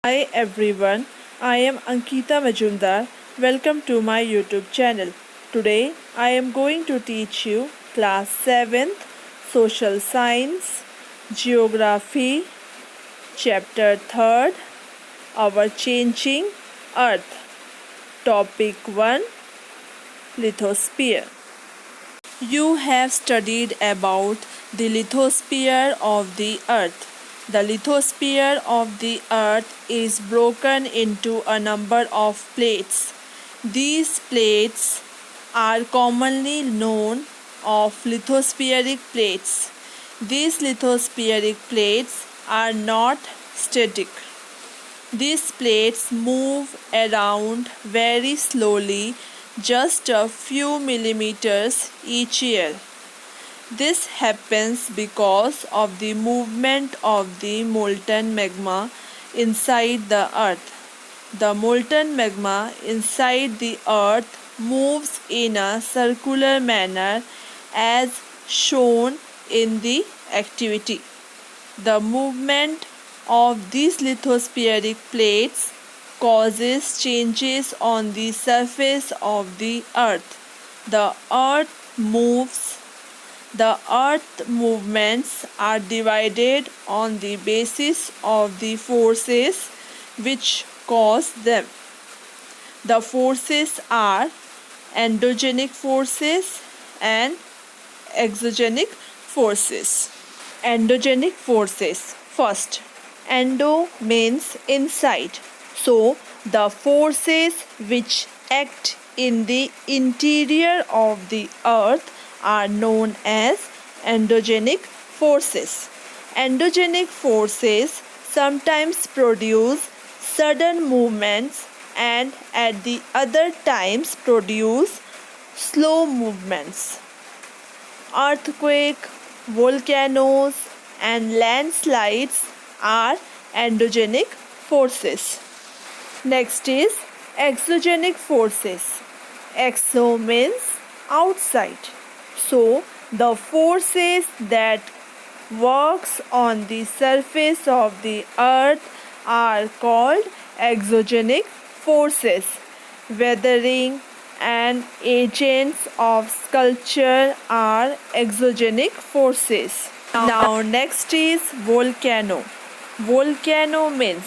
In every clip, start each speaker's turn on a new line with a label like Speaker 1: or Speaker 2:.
Speaker 1: Hi everyone, I am Ankita Majumdar. Welcome to my YouTube channel. Today I am going to teach you class 7th Social Science, Geography, chapter 3rd, Our Changing Earth. Topic 1, Lithosphere. You have studied about the lithosphere of the Earth. The lithosphere of the Earth is broken into a number of plates. These plates are commonly known as lithospheric plates. These lithospheric plates are not static. These plates move around very slowly, just a few millimeters each year. This happens because of the movement of the molten magma inside the earth. The molten magma inside the earth moves in a circular manner as shown in the activity. The movement of these lithospheric plates causes changes on the surface of the earth. The earth moves. The earth movements are divided on the basis of the forces which cause them. The forces are endogenic forces and exogenic forces. Endogenic forces. First, endo means inside. So, the forces which act in the interior of the earth are known as endogenic forces. Endogenic forces sometimes produce sudden movements and at the other times produce slow movements. Earthquake, volcanoes, and landslides are endogenic forces. Next is exogenic forces. Exo means outside. So, the forces that works on the surface of the earth are called exogenic forces. Weathering and agents of sculpture are exogenic forces. Now next is volcano. Volcano means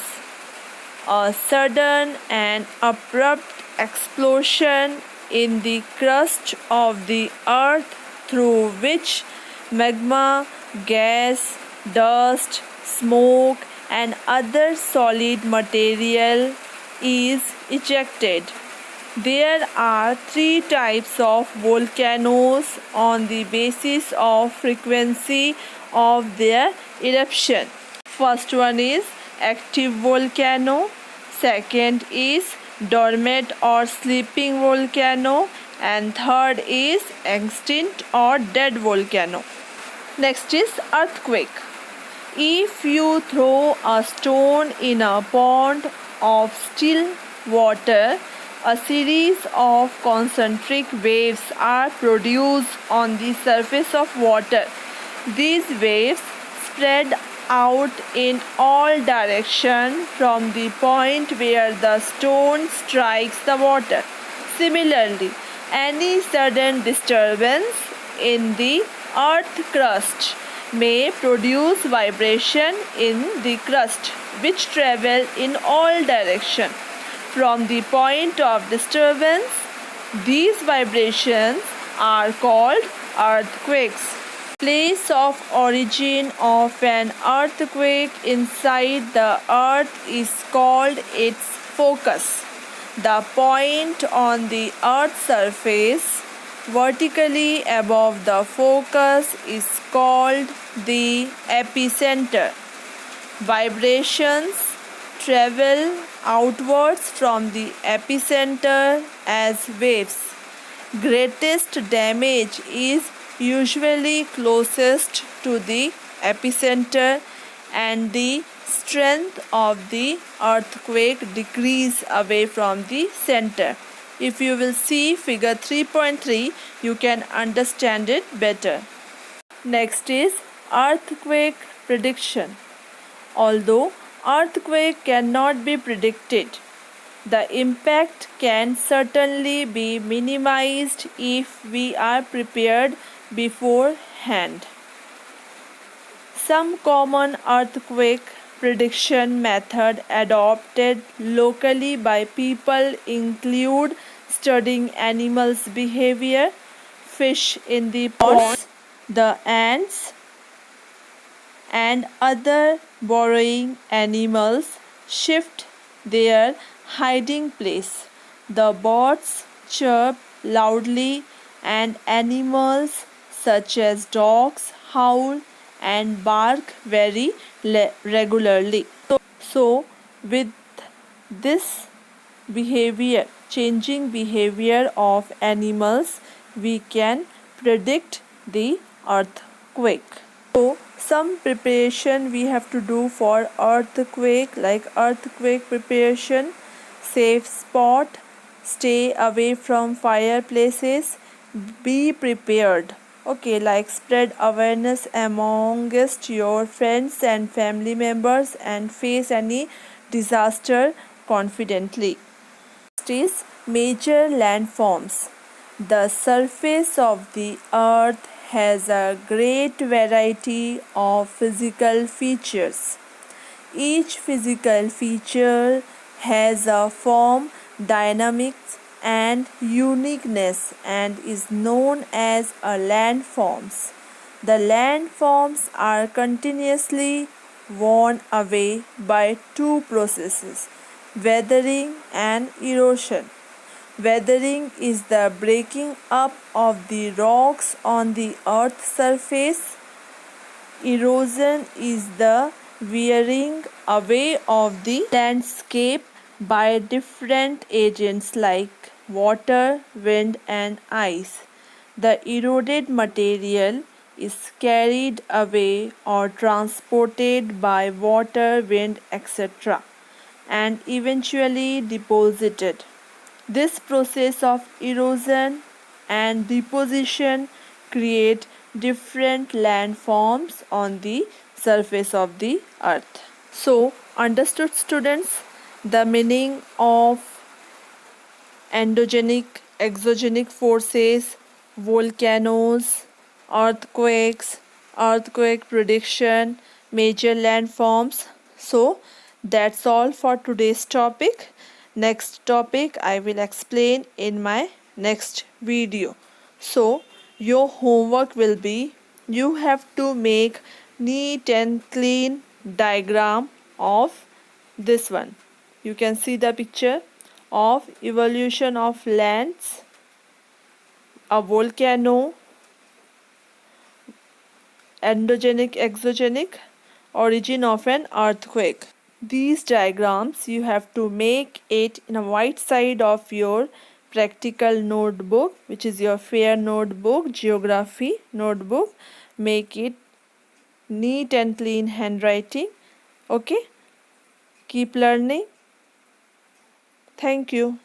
Speaker 1: a sudden and abrupt explosion in the crust of the earth through which magma, gas, dust, smoke and other solid material is ejected. There are three types of volcanoes on the basis of frequency of their eruption. First one is active volcano, second is dormant or sleeping volcano, and third is extinct or dead volcano. Next is earthquake. If you throw a stone in a pond of still water, a series of concentric waves are produced on the surface of water. These waves spread out in all directions from the point where the stone strikes the water. Similarly, any sudden disturbance in the earth crust may produce vibration in the crust which travel in all directions. From the point of disturbance, these vibrations are called earthquakes. Place of origin of an earthquake inside the earth is called its focus. The point on the earth's surface vertically above the focus is called the epicenter. Vibrations travel outwards from the epicenter as waves. Greatest damage is usually closest to the epicenter and the strength of the earthquake decrease away from the center. If you will see figure 3.3, you can understand it better. Next is earthquake prediction. Although Earthquake cannot be predicted. The impact can certainly be minimized if we are prepared beforehand. Some common earthquake prediction methods adopted locally by people include studying animals' behavior, fish in the ponds, the ants, and other burrowing animals shift their hiding place. The birds chirp loudly, and animals such as dogs howl and bark very regularly. So, with this changing behavior of animals, we can predict the earthquake. So, some preparation we have to do for earthquake, like earthquake preparation, safe spot, stay away from fireplaces, be prepared. Okay, like spread awareness amongst your friends and family members and face any disaster confidently. Next is major landforms. The surface of the earth has a great variety of physical features. Each physical feature has a form, dynamics, and uniqueness and is known as a landforms. The landforms are continuously worn away by two processes: weathering and erosion. Weathering is the breaking up of the rocks on the earth's surface. Erosion is the wearing away of the landscape by different agents like water, wind, and ice. The eroded material is carried away or transported by water, wind, etc., and eventually deposited. This process of erosion and deposition create different landforms on the surface of the earth. So, understood students, the meaning of endogenic, exogenic forces, volcanoes, earthquakes, earthquake prediction, major landforms. So, that's all for today's topic. Next topic I will explain in my next video. So, your homework will be you have to make neat and clean diagram of this one. You can see the picture of evolution of lands, a volcano, endogenic, exogenic, origin of an earthquake. These diagrams you have to make it in a white side of your practical notebook, which is your fair notebook, geography notebook. Make it neat and clean handwriting. Okay, keep learning. Thank you.